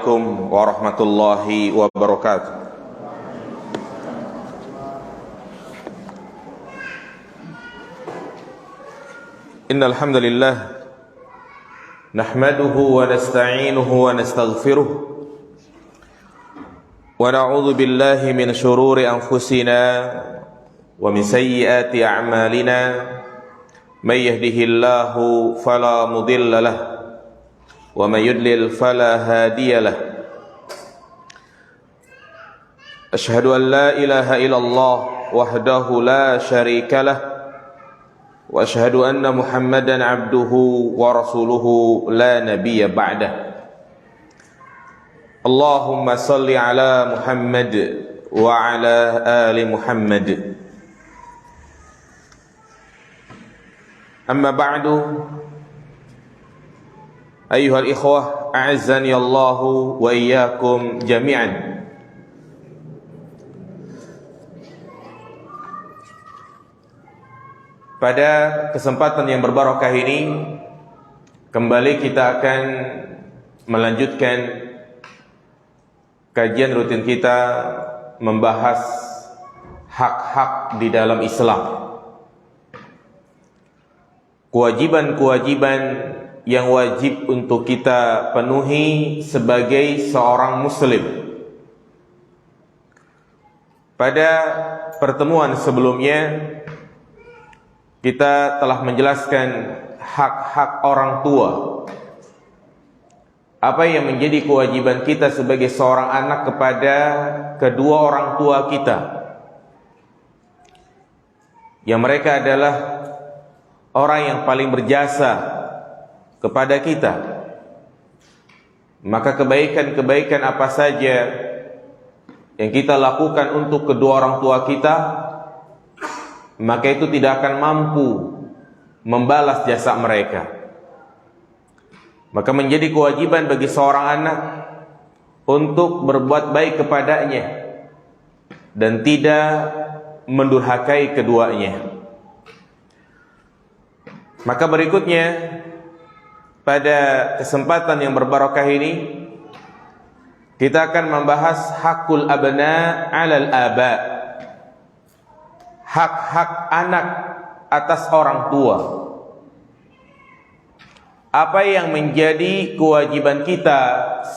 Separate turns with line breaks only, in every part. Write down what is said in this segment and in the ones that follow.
Assalamualaikum warahmatullahi wabarakatuh. Innal hamdalillah nahmaduhu wa nasta'inuhu wa nastaghfiruh wa na'udzu billahi min shururi anfusina wa min sayyiati a'malina may yahdihillahu fala mudilla lahu wa may yudlil fala hadiya lahu. Asyhadu an la ilaha illallah wahdahu la syarika lahu wa asyhadu anna Muhammadan abduhu wa rasuluhu la nabiyya ba'dah. Allahumma salli ala Muhammad wa ala ali Muhammad. Amma ba'du, ayyuhal ikhwah, a'azzani Allahu wa iyyakum jami'an. Pada kesempatan yang berbarakah ini, kembali kita akan melanjutkan kajian rutin kita membahas hak-hak di dalam Islam. Kewajiban-kewajiban yang wajib untuk kita penuhi sebagai seorang muslim. Pada pertemuan sebelumnya kita telah menjelaskan hak-hak orang tua. Apa yang menjadi kewajiban kita sebagai seorang anak kepada kedua orang tua kita, yang mereka adalah orang yang paling berjasa kepada kita. Maka kebaikan-kebaikan apa saja yang kita lakukan untuk kedua orang tua kita, maka itu tidak akan mampu membalas jasa mereka. Maka menjadi kewajiban bagi seorang anak untuk berbuat baik kepadanya dan tidak mendurhakai keduanya. Maka berikutnya, pada kesempatan yang berbarakah ini, kita akan membahas hakul abna 'alal aba. Hak-hak anak atas orang tua. Apa yang menjadi kewajiban kita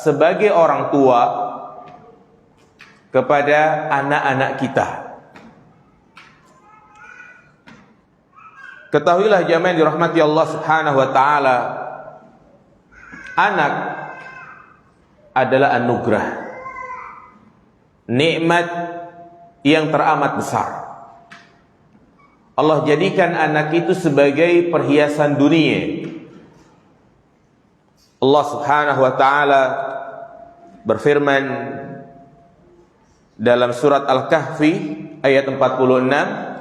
sebagai orang tua kepada anak-anak kita. Ketahuilah jamaah yang dirahmati Allah Subhanahu wa taala, anak adalah anugerah, nikmat yang teramat besar. Allah jadikan anak itu sebagai perhiasan dunia. Allah Subhanahu wa taala berfirman dalam surat Al-Kahfi ayat 46,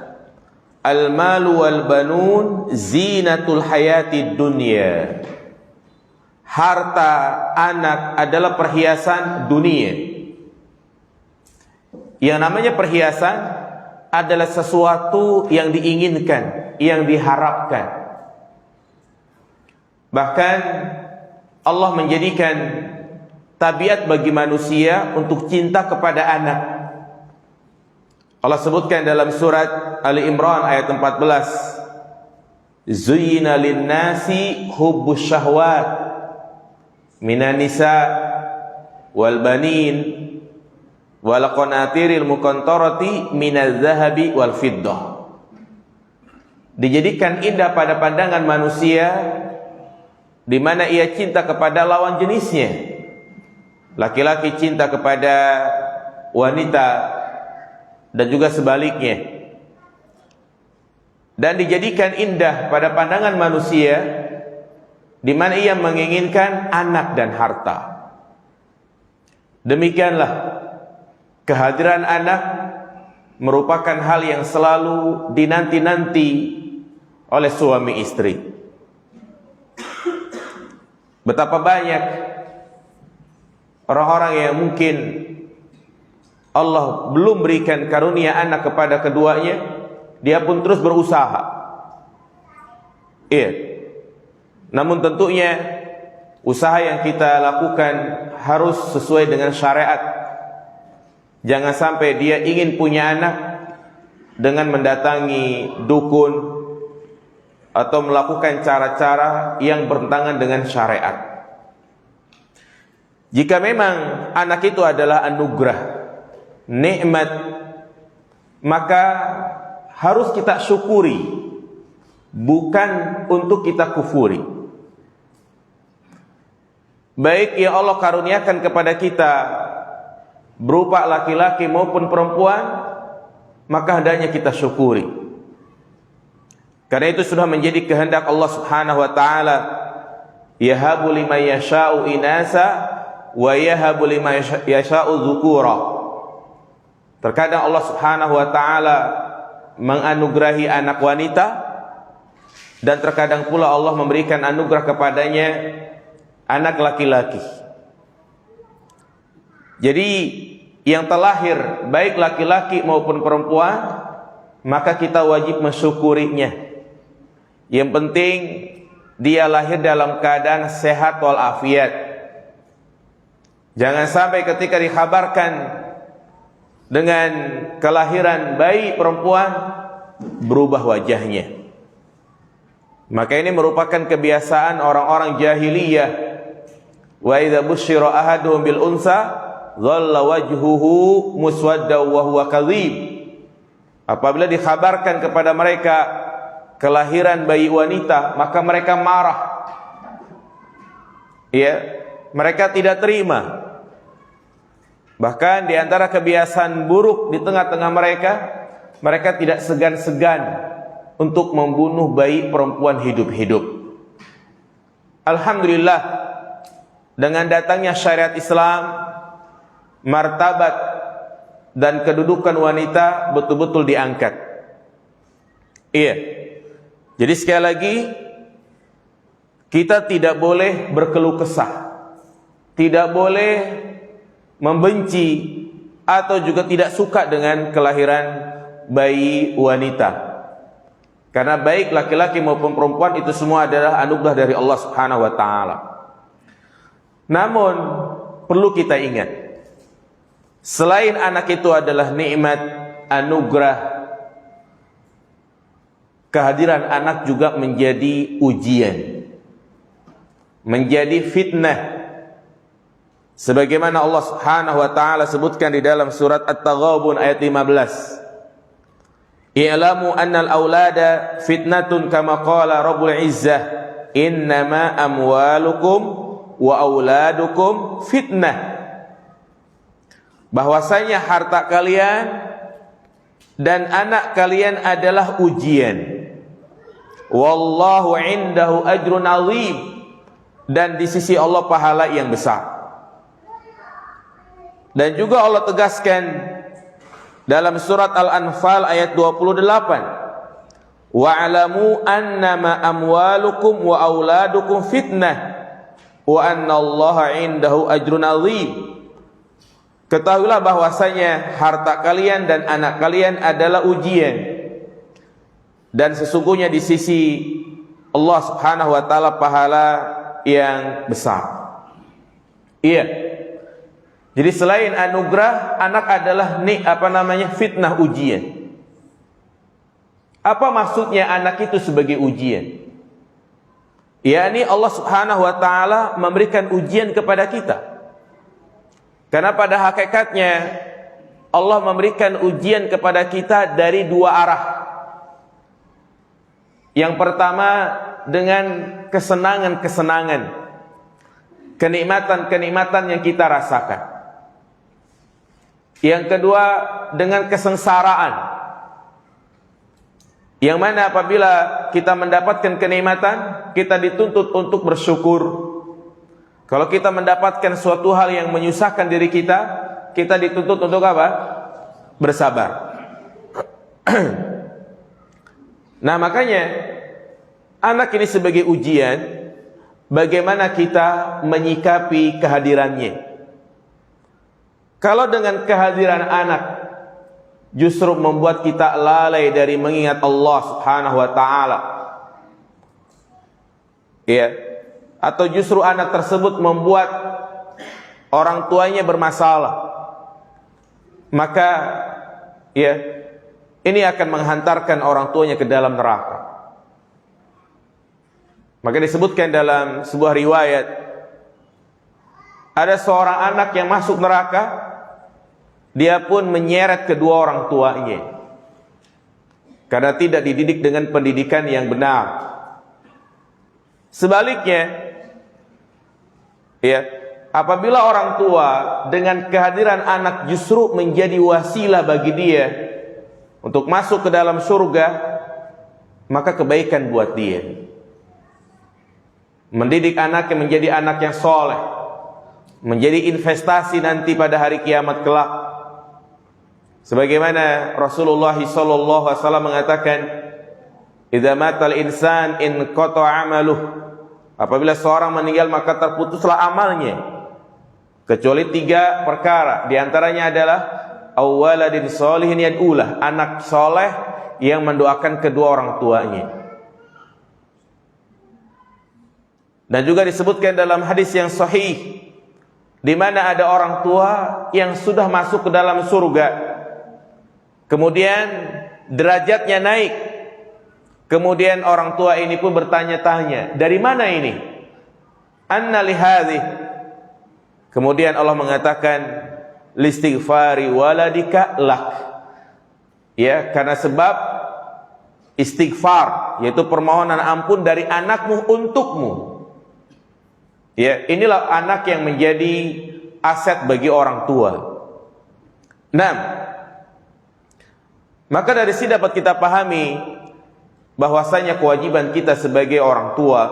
Al-malu wal banun zinatul hayatid dunya. Harta anak adalah perhiasan dunia. Yang namanya perhiasan adalah sesuatu yang diinginkan, yang diharapkan. Bahkan Allah menjadikan tabiat bagi manusia untuk cinta kepada anak. Allah sebutkan dalam surat Ali Imran ayat 14, Zuyyina lin-nasi hubbus syahwat minan nisa wal banin wal qanatiril muqantarati minaz zahabi wal fiddah. Dijadikan indah pada pandangan manusia di mana ia cinta kepada lawan jenisnya. Laki-laki cinta kepada wanita dan juga sebaliknya. Dan dijadikan indah pada pandangan manusia di mana ia menginginkan anak dan harta. Demikianlah kehadiran anak merupakan hal yang selalu dinanti-nanti oleh suami istri. Betapa banyak orang-orang yang mungkin Allah belum berikan karunia anak kepada keduanya, dia pun terus berusaha. Iya. Namun tentunya usaha yang kita lakukan harus sesuai dengan syariat. Jangan sampai dia ingin punya anak dengan mendatangi dukun atau melakukan cara-cara yang bertentangan dengan syariat. Jika memang anak itu adalah anugerah, nikmat, maka harus kita syukuri, bukan untuk kita kufuri. Baik yang Allah karuniakan kepada kita berupa laki-laki maupun perempuan, maka hendaknya kita syukuri. Karena itu sudah menjadi kehendak Allah Subhanahu wa taala, yahabu liman yasha'u inasa wa yahabu liman yasha'u dzukura. Terkadang Allah Subhanahu wa taala menganugerahi anak wanita, dan terkadang pula Allah memberikan anugerah kepadanya anak laki-laki. Jadi yang terlahir baik laki-laki maupun perempuan, maka kita wajib mensyukurinya. Yang penting dia lahir dalam keadaan sehat walafiat. Jangan sampai ketika dikhabarkan dengan kelahiran bayi perempuan berubah wajahnya. Maka ini merupakan kebiasaan orang-orang jahiliyah. Wa idza busyira ahaduhum bil unsa dhalla wajhuhu muswadda wa huwa kadhib. Apabila dikhabarkan kepada mereka kelahiran bayi wanita, maka mereka marah. Ya, mereka tidak terima. Bahkan di antara kebiasaan buruk di tengah-tengah mereka, mereka tidak segan-segan untuk membunuh bayi perempuan hidup-hidup. Alhamdulillah, dengan datangnya syariat Islam, martabat dan kedudukan wanita betul-betul diangkat. Iya. Jadi sekali lagi, kita tidak boleh berkeluh kesah, tidak boleh membenci atau juga tidak suka dengan kelahiran bayi wanita. Karena baik laki-laki maupun perempuan itu semua adalah anugerah dari Allah Subhanahu wa taala. Namun perlu kita ingat, selain anak itu adalah nikmat, anugerah, kehadiran anak juga menjadi ujian, menjadi fitnah. Sebagaimana Allah Subhanahu wa taala sebutkan di dalam surat At-Taghabun ayat 15. I'lamu annal aulada fitnatun kama qala Rabbul Izzah, innama amwalukum wa auladukum fitnah. Bahwasanya harta kalian dan anak kalian adalah ujian. Wallahu indahu ajrun azim, dan di sisi Allah pahala yang besar. Dan juga Allah tegaskan dalam surat Al-Anfal ayat 28, wa'alamu annama amwalukum wa auladukum fitnah wa annallaha indahu ajrun azim. Ketahuilah bahwasanya harta kalian dan anak kalian adalah ujian, dan sesungguhnya di sisi Allah Subhanahu wa taala pahala yang besar. Iya. Jadi selain anugerah, anak adalah fitnah, ujian. Apa maksudnya anak itu sebagai ujian? yakni Allah Subhanahu wa taala memberikan ujian kepada kita. Karena pada hakikatnya Allah memberikan ujian kepada kita dari dua arah. Yang pertama dengan kesenangan-kesenangan, kenikmatan-kenikmatan yang kita rasakan. Yang kedua dengan kesengsaraan, yang mana apabila kita mendapatkan kenikmatan, kita dituntut untuk bersyukur. Kalau kita mendapatkan suatu hal yang menyusahkan diri kita, kita dituntut untuk apa? Bersabar. Nah, makanya anak ini sebagai ujian, bagaimana kita menyikapi kehadirannya. Kalau dengan kehadiran anak justru membuat kita lalai dari mengingat Allah Subhanahu wa taala, ya, atau justru anak tersebut membuat orang tuanya bermasalah, maka ya ini akan menghantarkan orang tuanya ke dalam neraka. Maka disebutkan dalam sebuah riwayat, ada seorang anak yang masuk neraka, dia pun menyeret kedua orang tuanya karena tidak dididik dengan pendidikan yang benar. Sebaliknya, ya, apabila orang tua dengan kehadiran anak justru menjadi wasilah bagi dia untuk masuk ke dalam surga, maka kebaikan buat dia. Mendidik anak yang menjadi anak yang soleh, menjadi investasi nanti pada hari kiamat kelak. Sebagaimana Rasulullah SAW mengatakan, "Idza matal insan in qata'a amaluh." Apabila seorang meninggal maka terputuslah amalnya, kecuali 3 perkara. Di antaranya adalah awwaladin sholihin yad'ulah, anak soleh yang mendoakan kedua orang tuanya. Dan juga disebutkan dalam hadis yang sahih, di mana ada orang tua yang sudah masuk ke dalam surga, kemudian derajatnya naik, kemudian orang tua ini pun bertanya-tanya, dari mana ini? Anna lihadih. Kemudian Allah mengatakan, listighfari waladika lak. Ya, karena sebab istighfar, yaitu permohonan ampun dari anakmu untukmu. Ya, inilah anak yang menjadi aset bagi orang tua. Nah, maka dari sini dapat kita pahami bahwasanya kewajiban kita sebagai orang tua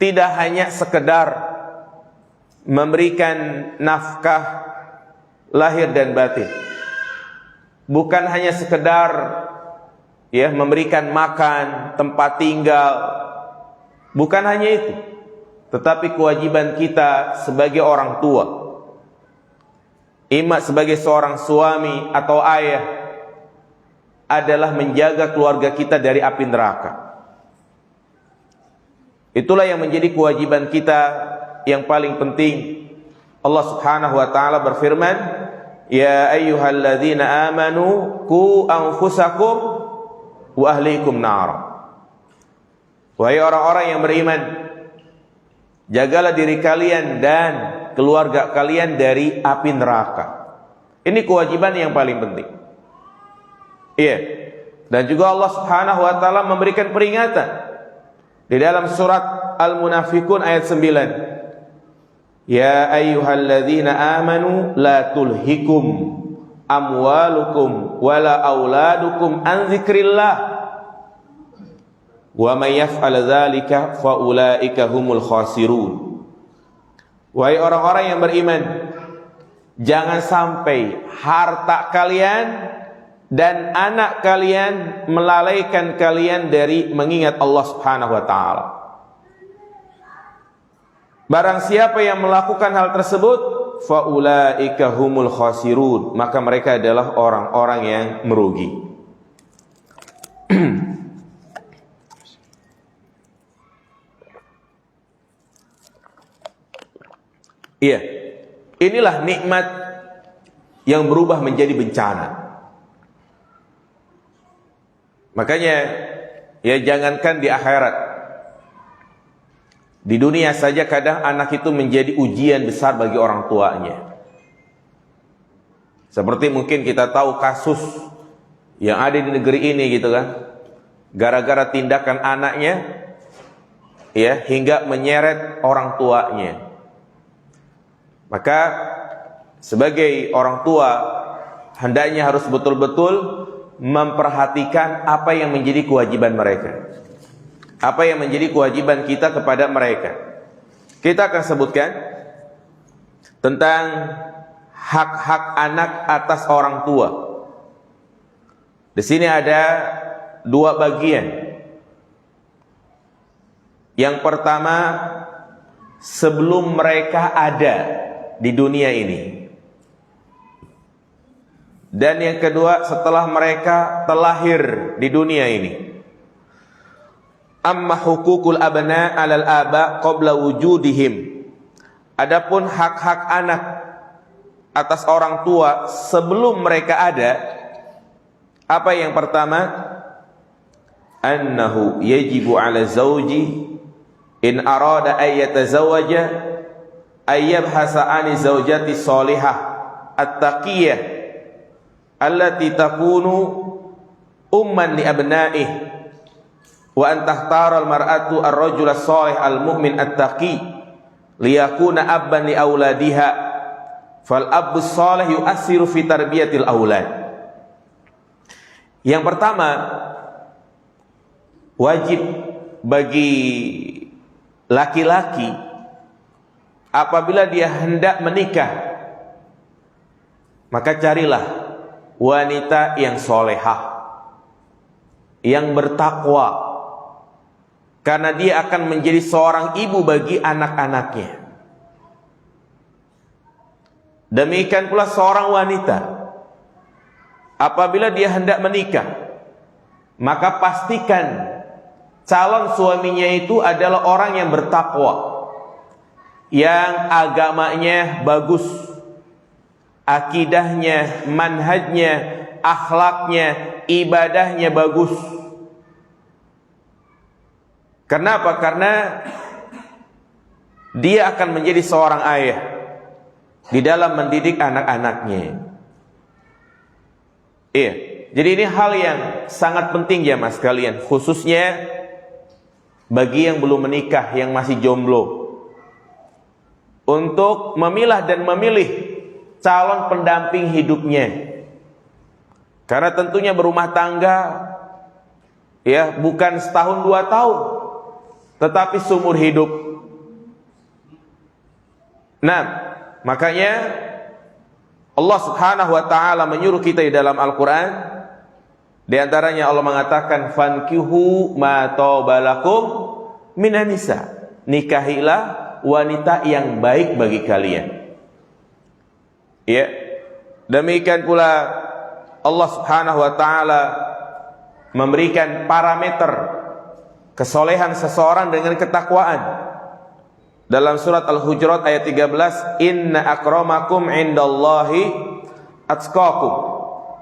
tidak hanya sekedar memberikan nafkah lahir dan batin, bukan hanya sekedar ya memberikan makan, tempat tinggal, bukan hanya itu. Tetapi kewajiban kita sebagai orang tua, ima sebagai seorang suami atau ayah, adalah menjaga keluarga kita dari api neraka. Itulah yang menjadi kewajiban kita yang paling penting. Allah Subhanahu wa taala berfirman, "Ya ayyuhalladzina amanu qu anfusakum wa ahlikum nar." Wahai orang-orang yang beriman, jagalah diri kalian dan keluarga kalian dari api neraka. Ini kewajiban yang paling penting. Iya. Dan juga Allah Subhanahu wa taala memberikan peringatan di dalam surat Al-Munafiqun ayat 9. Ya ayyuhalladzina amanu la tulhikum amwalukum wala auladukum an dzikrillah wa may yaf'al dzalika fa ulaika humul khasirun. Wahai orang-orang yang beriman, jangan sampai harta kalian dan anak kalian melalaikan kalian dari mengingat Allah Subhanahu wa taala. Barang siapa yang melakukan hal tersebut, fa ulaika humul khasirun, maka mereka adalah orang-orang yang merugi. Iya, inilah nikmat yang berubah menjadi bencana. Makanya, ya jangankan di akhirat, di dunia saja kadang anak itu menjadi ujian besar bagi orang tuanya. Seperti mungkin kita tahu kasus yang ada di negeri ini gitu kan, gara-gara tindakan anaknya, ya hingga menyeret orang tuanya. Maka sebagai orang tua hendaknya harus betul-betul memperhatikan apa yang menjadi kewajiban mereka, apa yang menjadi kewajiban kita kepada mereka. Kita akan sebutkan tentang hak-hak anak atas orang tua. Di sini ada 2 bagian. Yang pertama, sebelum mereka ada di dunia ini, dan yang kedua setelah mereka terlahir di dunia ini. Amma hukukul abna 'alal aba qabla wujudihim. Adapun hak-hak anak atas orang tua sebelum mereka ada, apa yang pertama? Annahu yajibu 'ala zawji in arada ay yatazawwaja ay yabhasa 'ani zawjati shalihah at-taqiyah allati takunu umman li abna'ih wa an tahtara al-mar'atu ar-rajul as-shalih al-mu'min at-taqi liyakuna abban li auladiha fal abu shalih yu'assiru fi tarbiyatil aulad. Yang pertama, wajib bagi laki-laki apabila dia hendak menikah, maka carilah wanita yang solehah, yang bertakwa, karena dia akan menjadi seorang ibu bagi anak-anaknya. Demikian pula seorang wanita apabila dia hendak menikah, maka pastikan calon suaminya itu adalah orang yang bertakwa, yang agamanya bagus, akidahnya, manhajnya, akhlaknya, ibadahnya bagus. Kenapa? Karena dia akan menjadi seorang ayah di dalam mendidik anak-anaknya. Iya. Jadi ini hal yang sangat penting ya mas kalian, khususnya bagi yang belum menikah, yang masih jomblo, untuk memilah dan memilih calon pendamping hidupnya. Karena tentunya berumah tangga ya bukan setahun 2 tahun, tetapi seumur hidup. Nah, makanya Allah Subhanahu wa taala menyuruh kita di dalam Al-Qur'an, di antaranya Allah mengatakan fankihu ma taubalakum minan nisa, nikahilah wanita yang baik bagi kalian. Ya. Demikian pula Allah Subhanahu wa taala memberikan parameter kesolehan seseorang dengan ketakwaan. Dalam surat Al-Hujurat ayat 13, inna akramakum indallahi atqakum.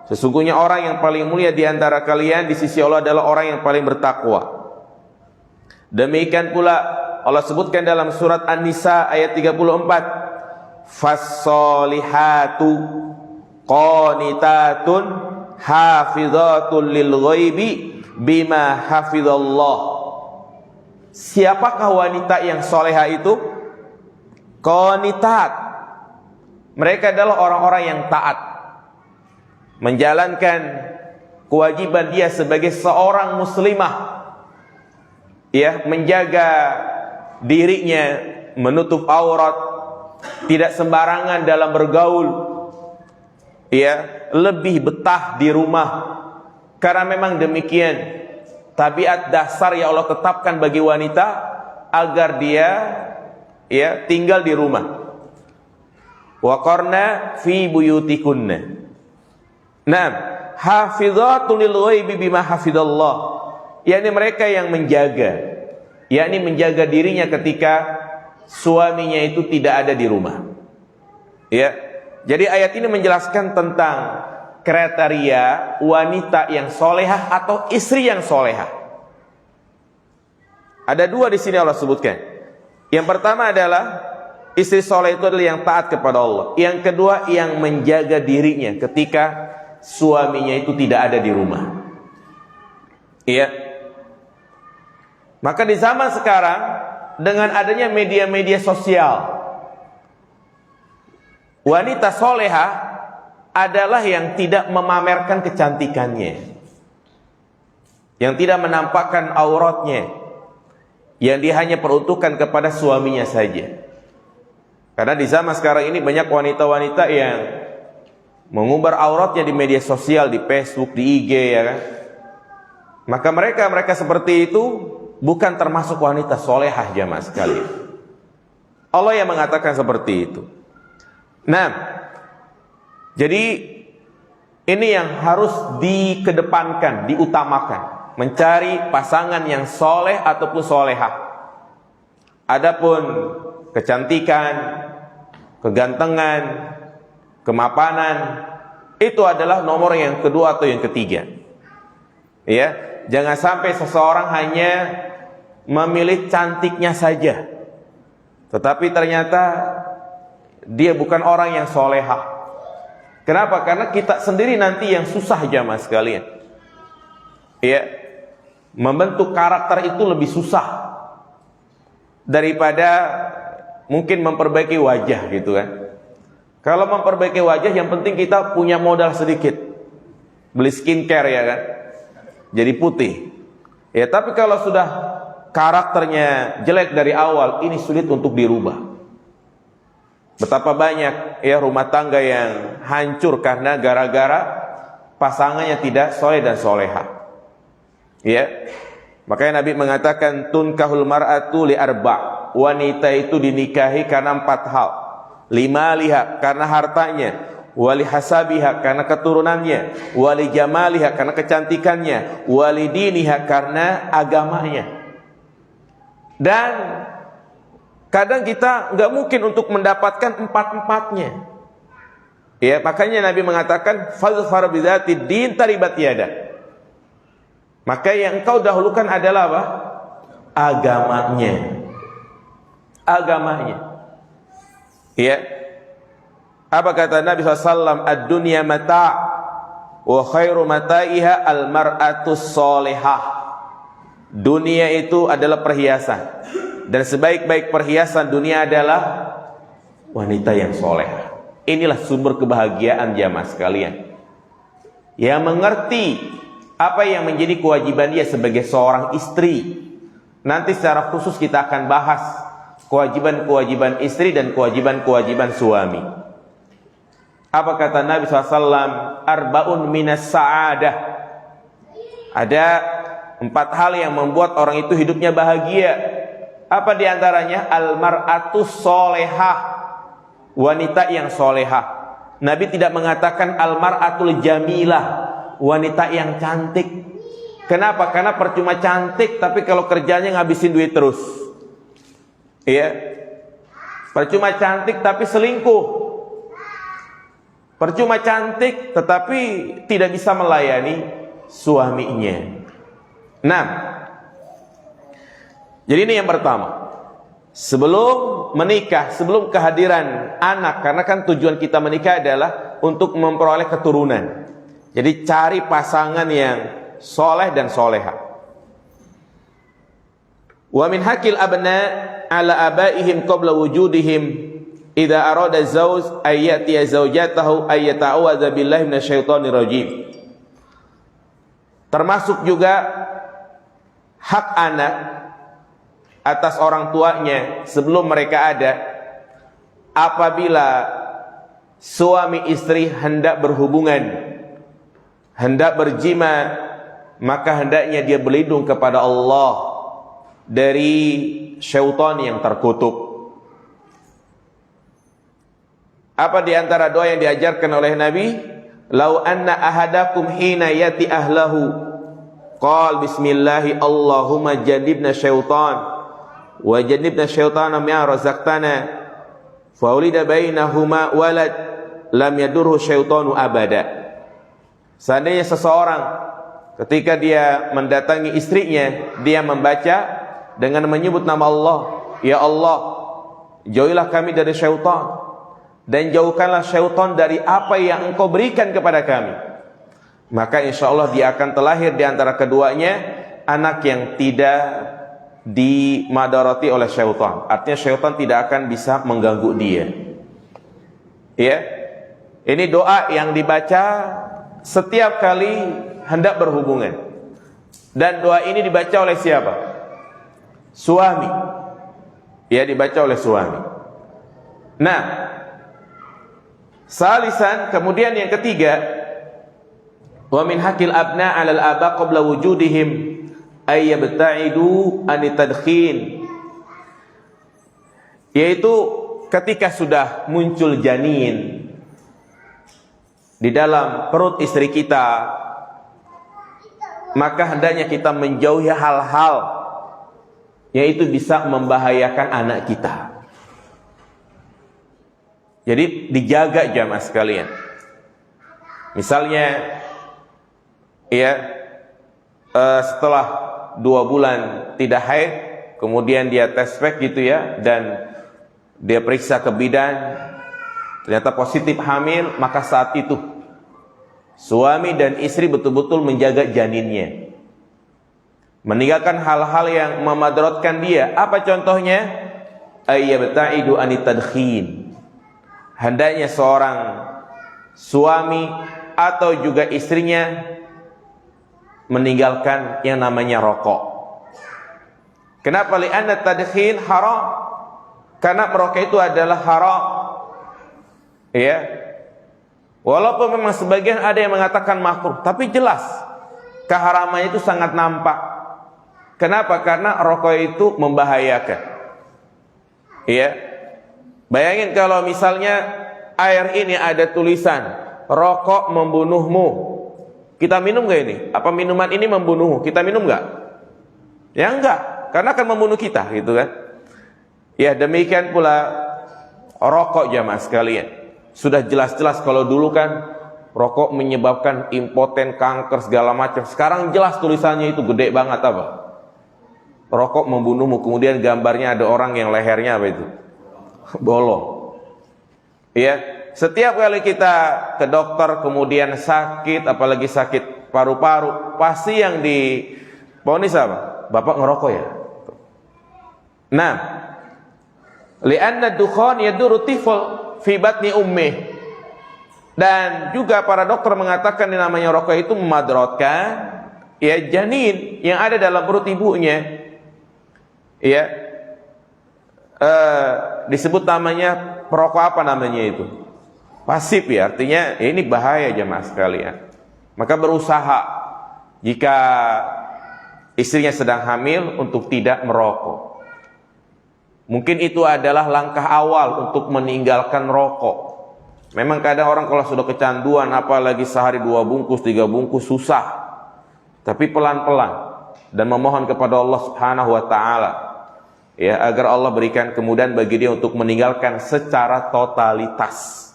Sesungguhnya orang yang paling mulia di antara kalian di sisi Allah adalah orang yang paling bertakwa. Demikian pula Allah sebutkan dalam surat An-Nisa ayat 34, fas-solihatu qanitatun hafidhatun lil ghaibi bima hafidhallah. Siapakah wanita yang soleha itu? Qanitat. Mereka adalah orang-orang yang taat, menjalankan kewajiban dia sebagai seorang muslimah, ya, menjaga dirinya, menutup aurat, tidak sembarangan dalam bergaul, ya, lebih betah di rumah. Karena memang demikian tabiat dasar yang Allah tetapkan bagi wanita, agar dia ya tinggal di rumah. Wa qarna fi buyutikunna. Naam, hafidhatun lil ghaibi bima hafidhallah. yakni mereka yang menjaga, yakni menjaga dirinya ketika suaminya itu tidak ada di rumah. Ya. Jadi ayat ini menjelaskan tentang kriteria wanita yang solehah atau istri yang solehah. Ada dua di sini Allah sebutkan. Yang pertama adalah istri soleh itu adalah yang taat kepada Allah. Yang kedua yang menjaga dirinya ketika suaminya itu tidak ada di rumah. Iya. Maka di zaman sekarang dengan adanya media-media sosial, wanita soleha adalah yang tidak memamerkan kecantikannya, yang tidak menampakkan auratnya, yang dia hanya peruntukkan kepada suaminya saja. Karena di zaman sekarang ini banyak wanita-wanita yang mengumbar auratnya di media sosial, di Facebook, di IG, ya kan? Maka mereka seperti itu bukan termasuk wanita solehah, jamaah sekalian. Allah yang mengatakan seperti itu. Nah, jadi ini yang harus dikedepankan, diutamakan. mencari pasangan yang soleh ataupun solehah. Adapun kecantikan, kegantengan, kemapanan, itu adalah nomor yang kedua atau yang ketiga. Ya, jangan sampai seseorang hanya memilih cantiknya saja, tetapi ternyata dia bukan orang yang solehah. Kenapa? Karena kita sendiri nanti yang susah, jamaah sekalian. Ya, membentuk karakter itu lebih susah daripada mungkin memperbaiki wajah gitu kan. Kalau memperbaiki wajah yang penting kita punya modal sedikit, beli skincare ya kan, jadi putih. Ya, tapi kalau sudah karakternya jelek dari awal, ini sulit untuk dirubah. Betapa banyak ya rumah tangga yang hancur karena gara-gara pasangannya tidak soleh dan soleha. Ya, makanya Nabi mengatakan tunkahul mar'atu li arba', wanita itu dinikahi karena 4 hal. 5 liha karena hartanya, wali hasabiha karena keturunannya, wali jamaliha karena kecantikannya, wali diniha karena agamanya. Dan kadang kita nggak mungkin untuk mendapatkan 4-empatnya. Ya, makanya Nabi mengatakan fazfar bidzati din taribat yada. Maka yang engkau dahulukan adalah apa? Agamanya. Agamanya. Ya. Apa kata Nabi SAW? Ad-dunya mata' wa khairu mata'iha al-mar'atus solehah. Dunia itu adalah perhiasan, dan sebaik-baik perhiasan dunia adalah wanita yang solehah. Inilah sumber kebahagiaan jamaah sekalian, yang mengerti apa yang menjadi kewajiban dia sebagai seorang istri. Nanti secara khusus kita akan bahas kewajiban-kewajiban istri dan kewajiban-kewajiban suami. Apa kata Nabi SAW? Arba'un minas sa'adah. Ada 4 hal yang membuat orang itu hidupnya bahagia. Apa diantaranya? Al-mar'atus solehah, wanita yang solehah. Nabi tidak mengatakan al-mar'atul jamilah, wanita yang cantik. Kenapa? Karena percuma cantik tapi kalau kerjanya ngabisin duit terus. Iya. Percuma cantik tapi selingkuh. Percuma cantik tetapi tidak bisa melayani suaminya. Nah, jadi ini yang pertama. Sebelum menikah, sebelum kehadiran anak, karena kan tujuan kita menikah adalah untuk memperoleh keturunan. Jadi cari pasangan yang soleh dan soleha. Wa min hakil abna ala abaihim qabla wujudihim idza arada zawj ayati zawjatahu ayata'awadza billahi minasyaitonir rajim. Termasuk juga hak anak atas orang tuanya sebelum mereka ada, apabila suami istri hendak berhubungan, hendak berjima, maka hendaknya dia berlindung kepada Allah dari syaitan yang terkutuk. Apa di antara doa yang diajarkan oleh Nabi? Lau anna ahadakum hina yati ahlahu qal bismillahi Allahumma jannibna syaitan wa jannibna syaitana ma razaqtana fa ulida bainahuma walad lam yadurhu syaitanu abada. Seandainya seseorang ketika dia mendatangi istrinya, dia membaca dengan menyebut nama Allah, ya Allah, jauhilah kami dari syaitan dan jauhkanlah syaitan dari apa yang engkau berikan kepada kami, maka insya Allah dia akan terlahir di antara keduanya anak yang tidak dimadarati oleh syaitan. Artinya syaitan tidak akan bisa mengganggu dia. Ya, ini doa yang dibaca setiap kali hendak berhubungan. Dan doa ini dibaca oleh siapa? Suami. Ya, dibaca oleh suami. Nah, salisan, kemudian yang ketiga, wa min hakil abna 'alal aba qabla wujudihim ay yabta'idu an tadkhin, yaitu ketika sudah muncul janin di dalam perut istri kita, maka hendaknya kita menjauhi hal-hal yaitu bisa membahayakan anak kita. Jadi dijaga jamaah sekalian. Misalnya ya setelah 2 bulan tidak haid, kemudian dia tes swab gitu ya, dan dia periksa ke bidan, ternyata positif hamil, maka saat itu suami dan istri betul-betul menjaga janinnya, meninggalkan hal-hal yang memadrotkan dia. Apa contohnya? Ayyabta'idu anit tadkhin. Hendaknya seorang suami atau juga istrinya meninggalkan yang namanya rokok. Kenapa? Li'anna tadkhin haram. Karena merokok itu adalah haram. Ya. Walaupun memang sebagian ada yang mengatakan makruh, tapi jelas keharamannya itu sangat nampak. Kenapa? Karena rokok itu membahayakan. Ya. Bayangin kalau misalnya air ini ada tulisan rokok membunuhmu. Kita minum gak ini? Apa minuman ini membunuhmu? Kita minum gak? Ya enggak, karena akan membunuh kita gitu kan. Ya demikian pula rokok jamaah sekalian. Sudah jelas-jelas kalau dulu kan rokok menyebabkan impoten, kanker, segala macam. Sekarang jelas tulisannya itu gede banget apa? Rokok membunuhmu. Kemudian gambarnya ada orang yang lehernya apa itu? Bolong. Ya, setiap kali kita ke dokter kemudian sakit, apalagi sakit paru-paru, pasti yang diponis apa? Bapak ngerokok ya? Nah, li'anna dukhan yadurru tifl fi batni ummih. Dan juga para dokter mengatakan yang namanya rokok itu memadrotkan ya janin yang ada dalam perut ibunya. Ya. Disebut namanya perokok apa namanya itu? Pasif ya, artinya ya ini bahaya jemaah sekalian. Maka berusaha jika istrinya sedang hamil untuk tidak merokok. Mungkin itu adalah langkah awal untuk meninggalkan rokok. Memang kadang orang kalau sudah kecanduan, apalagi sehari 2 bungkus, 3 bungkus, susah. Tapi pelan-pelan dan memohon kepada Allah Subhanahu wa taala ya agar Allah berikan kemudahan bagi dia untuk meninggalkan secara totalitas.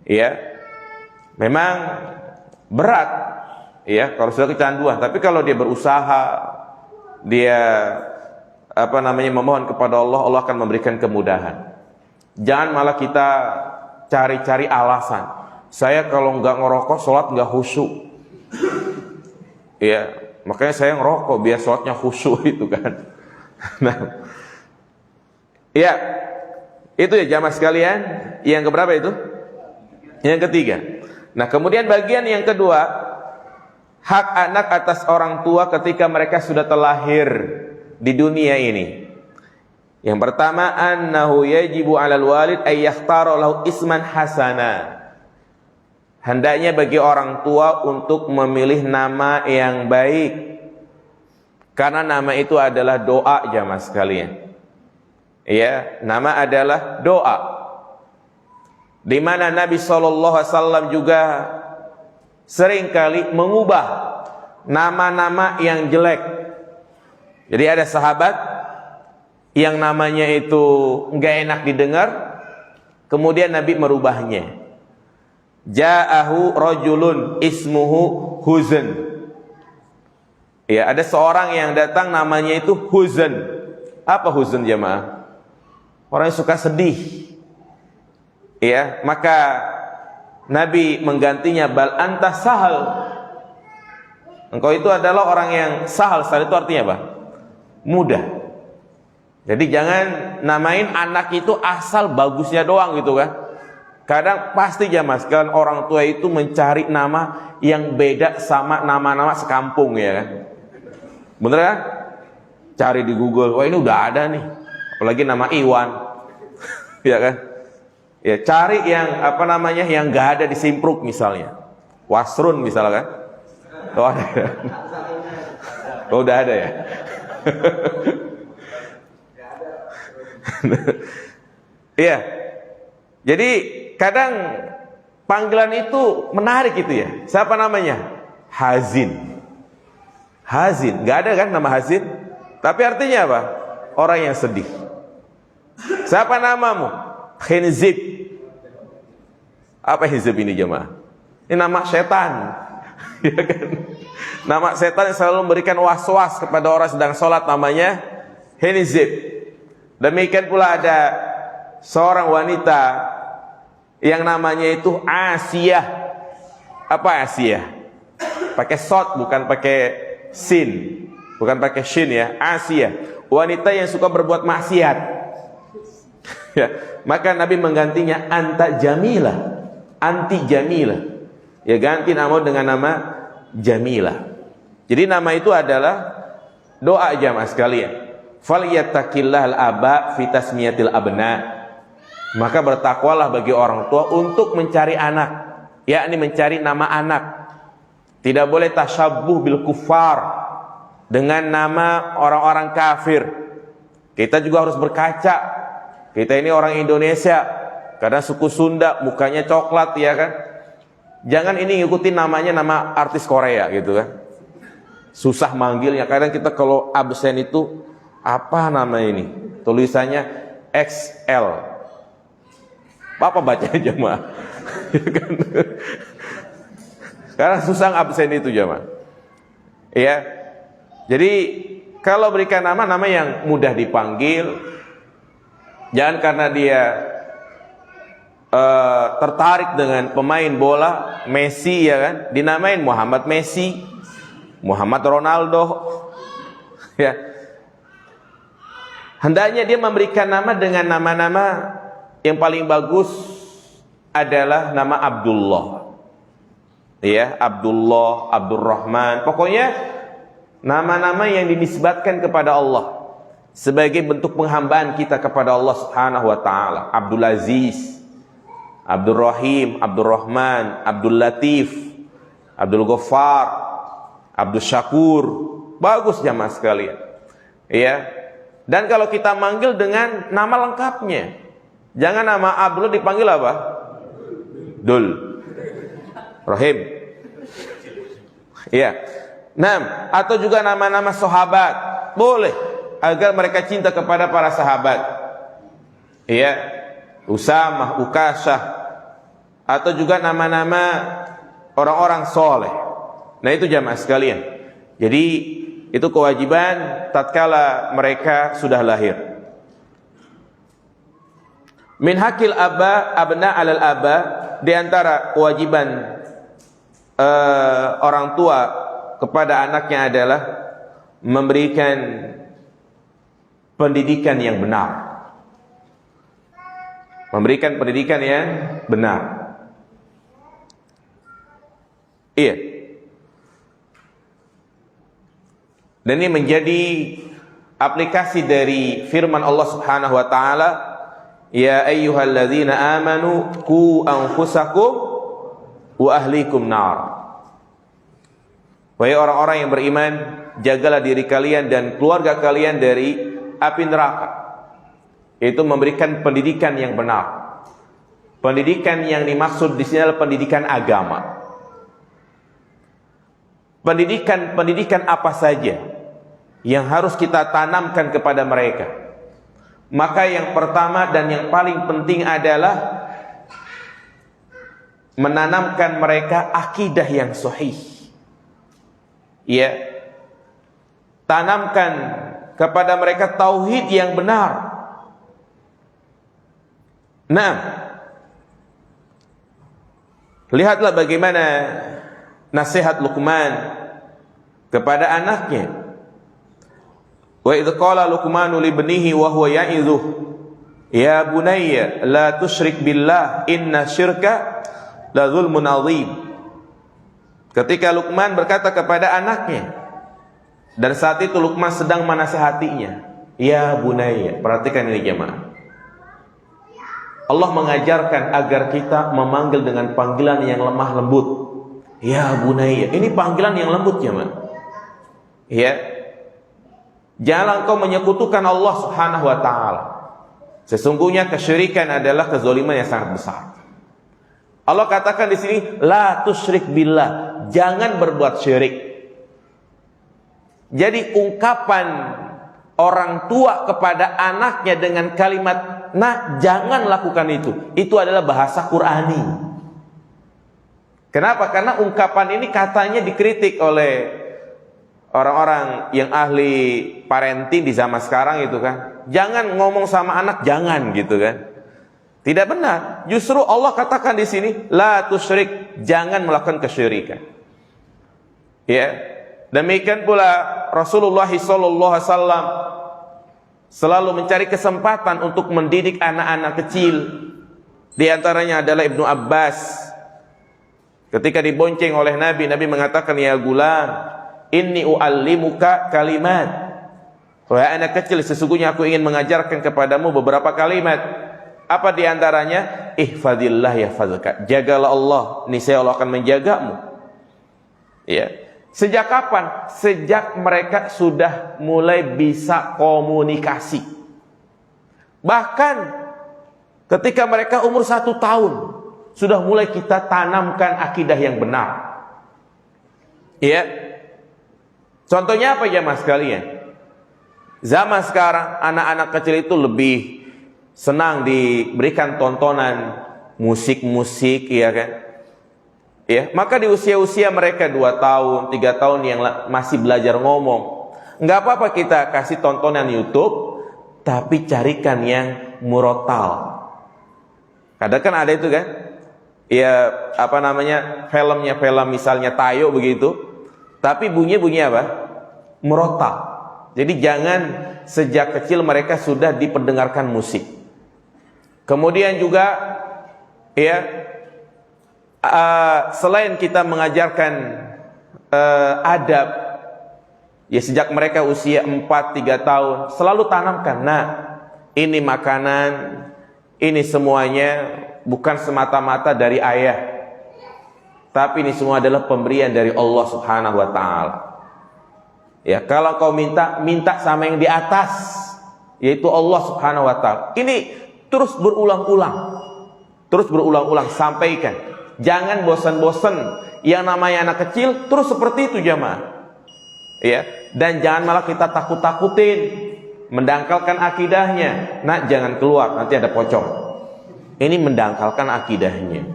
Ya. Memang berat ya kalau sudah kecanduan, tapi kalau dia berusaha, dia memohon kepada Allah, Allah akan memberikan kemudahan. Jangan malah kita cari-cari alasan. Saya kalau nggak ngerokok sholat nggak khusyuk. Ya, makanya saya ngerokok biar sholatnya khusyuk itu kan. Nah, ya, itu ya jamaah sekalian. Yang keberapa itu? Yang ketiga. Nah, kemudian bagian yang kedua, hak anak atas orang tua ketika mereka sudah terlahir di dunia ini. Yang pertama, annahu yajibu 'alal walid ay yakhtara lahu isman hasana. Hendaknya bagi orang tua untuk memilih nama yang baik. Karena nama itu adalah doa jamaah sekalian. Ya, nama adalah doa. Di mana Nabi SAW juga seringkali mengubah nama-nama yang jelek. Jadi ada sahabat yang namanya itu enggak enak didengar, kemudian Nabi merubahnya. Ja'ahu rajulun ismuhu Huzn. Ya, ada seorang yang datang namanya itu Huzn. Apa Huzn jemaah? Orang yang suka sedih. Ya, maka Nabi menggantinya bal anta sahal. Engkau itu adalah orang yang sahal. Sahal itu artinya apa? Mudah. Jadi jangan namain anak itu asal bagusnya doang gitu kan. Kadang pasti jamaah sekalian orang tua itu mencari nama yang beda sama nama-nama sekampung ya kan. Bener kan? Cari di Google, wah ini udah ada nih. Apalagi nama Iwan. Ya kan? Ya cari yang yang gak ada di Simpruk misalnya. Wasrun misalnya kan. Oh ada ya? Oh udah ada ya? Iya. Jadi kadang panggilan itu menarik gitu ya. Siapa namanya? Hazin. Hazin. Gak ada kan nama Hazin? Tapi artinya apa? Orang yang sedih. Siapa namamu? Khinzib. Apa Hizib ini jemaah? Ini nama setan. Ya kan? Nama setan yang selalu memberikan was-was kepada orang sedang sholat, namanya Khinzib. Demikian pula ada seorang wanita yang namanya itu Asiyah. Apa Asiyah? Pakai sod, bukan pakai sin, bukan pakai shin ya. Asiyah, wanita yang suka berbuat maksiat. Ya, maka Nabi menggantinya anta jamilah, anti jamilah. Ya, ganti nama dengan nama Jamilah. Jadi nama itu adalah doa jamaah sekalian. Falyattaqillahal aba fi tasmiyatil abna. Maka bertakwalah bagi orang tua untuk mencari anak, yakni mencari nama anak. Tidak boleh tasyabbuh bil kuffar, dengan nama orang-orang kafir. Kita juga harus berkaca. Kita ini orang Indonesia, kadang suku Sunda, mukanya coklat ya kan. Jangan ini ngikutin namanya nama artis Korea gitu kan. Susah manggilnya. Kadang kita kalau absen itu apa nama ini? Tulisannya XL. Apa bacanya jemaah? Ya kan? Karena susah absen itu jemaah. Ya. Jadi kalau berikan nama yang mudah dipanggil. Jangan karena dia tertarik dengan pemain bola Messi ya kan, dinamain Muhammad Messi, Muhammad Ronaldo. Ya. Hendaknya dia memberikan nama dengan nama-nama yang paling bagus adalah nama Abdullah. Ya, Abdullah, Abdurrahman, pokoknya nama-nama yang dinisbatkan kepada Allah sebagai bentuk penghambaan kita kepada Allah Subhanahu wa taala. Abdul Aziz, Abdul Rahim, Abdul Rahman, Abdul Latif, Abdul Ghaffar, Abdul Syakur. Bagus jamaah sekalian. Ya. Dan kalau kita manggil dengan nama lengkapnya. Jangan nama Abdul dipanggil apa? Dul. Rahim. Ya. Nah, atau juga nama-nama sahabat. Boleh, agar mereka cinta kepada para sahabat. Ya. Usamah, Ukashah, atau juga nama-nama orang-orang soleh. Nah itu jamaah sekalian. Jadi itu kewajiban tatkala mereka sudah lahir. Min hakil abna alal aba, di antara kewajiban orang tua kepada anaknya adalah memberikan pendidikan yang benar. Memberikan pendidikan yang benar. Iya. Dan ini menjadi aplikasi dari firman Allah Subhanahu wa taala, ya ayyuhalladzina amanu qu anfusakum wa ahlikum nar. Wahai orang-orang yang beriman, jagalah diri kalian dan keluarga kalian dari api neraka. Itu memberikan pendidikan yang benar. Pendidikan yang dimaksud di sini adalah pendidikan agama. Pendidikan apa saja yang harus kita tanamkan kepada mereka? Maka yang pertama dan yang paling penting adalah menanamkan mereka akidah yang sahih. Ya. Tanamkan kepada mereka tauhid yang benar. Nah, lihatlah bagaimana nasihat Luqman kepada anaknya. Wa idh qala Luqmanu li ibnihi wa huwa ya'idhuh, ya bunayya la tusyrik billah inna syirka la dzulmun 'adzim. Ketika Luqman berkata kepada anaknya, dan saat itu Luqman sedang menasihatinya, ya bunayya, perhatikan ini jemaah. Allah mengajarkan agar kita memanggil dengan panggilan yang lemah lembut. Ya bunayya, ini panggilan yang lembut ya, man. Ya. Jangan engkau menyekutukan Allah Subhanahu wa taala. Sesungguhnya kesyirikan adalah kezaliman yang sangat besar. Allah katakan di sini, la tusyrik billah, jangan berbuat syirik. Jadi ungkapan orang tua kepada anaknya dengan kalimat "Nak, jangan lakukan itu." Itu adalah bahasa Qur'ani. Kenapa? Karena ungkapan ini katanya dikritik oleh orang-orang yang ahli parenting di zaman sekarang itu kan. Jangan ngomong sama anak, jangan gitu kan. Tidak benar. Justru Allah katakan di sini, la tusyrik, jangan melakukan kesyirikan. Ya. Demikian pula Rasulullah SAW selalu mencari kesempatan untuk mendidik anak-anak kecil. Di antaranya adalah Ibnu Abbas. Ketika dibonceng oleh Nabi, Nabi mengatakan, "Ya gulam, inni u'allimuka kalimat." Wahai anak kecil, sesungguhnya aku ingin mengajarkan kepadamu beberapa kalimat. Apa di antaranya? Ihfadillah yahfazka. Jagalah Allah, niscaya Allah akan menjagamu. Ya. Sejak kapan? Sejak mereka sudah mulai bisa komunikasi. Bahkan ketika mereka umur 1 tahun, sudah mulai kita tanamkan akidah yang benar. Ya. Contohnya apa ya mas kalian? Zaman sekarang anak-anak kecil itu lebih senang diberikan tontonan musik-musik, ya kan? Ya, maka di usia-usia mereka 2 tahun, 3 tahun yang masih belajar ngomong, nggak apa-apa kita kasih tontonan YouTube, tapi carikan yang murotal. Kadang kan ada itu kan, ya apa namanya, film misalnya Tayo begitu, tapi bunyi apa? Murotal. Jadi jangan sejak kecil mereka sudah diperdengarkan musik. Kemudian juga, ya. Selain kita mengajarkan adab, ya sejak mereka usia 4-3 tahun, selalu tanamkan, nah ini makanan, ini semuanya bukan semata-mata dari ayah, tapi ini semua adalah pemberian dari Allah Subhanahu wa ta'ala. Ya, kalau kau minta sama yang di atas, yaitu Allah Subhanahu wa ta'ala. Ini terus berulang-ulang, sampaikan. Jangan bosan-bosan. Yang namanya anak kecil terus seperti itu jamaah. Ya, dan jangan malah kita takut-takutin, mendangkalkan akidahnya. Nak, jangan keluar, nanti ada pocong. Ini mendangkalkan akidahnya.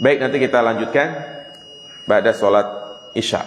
Baik, nanti kita lanjutkan pada sholat Isya.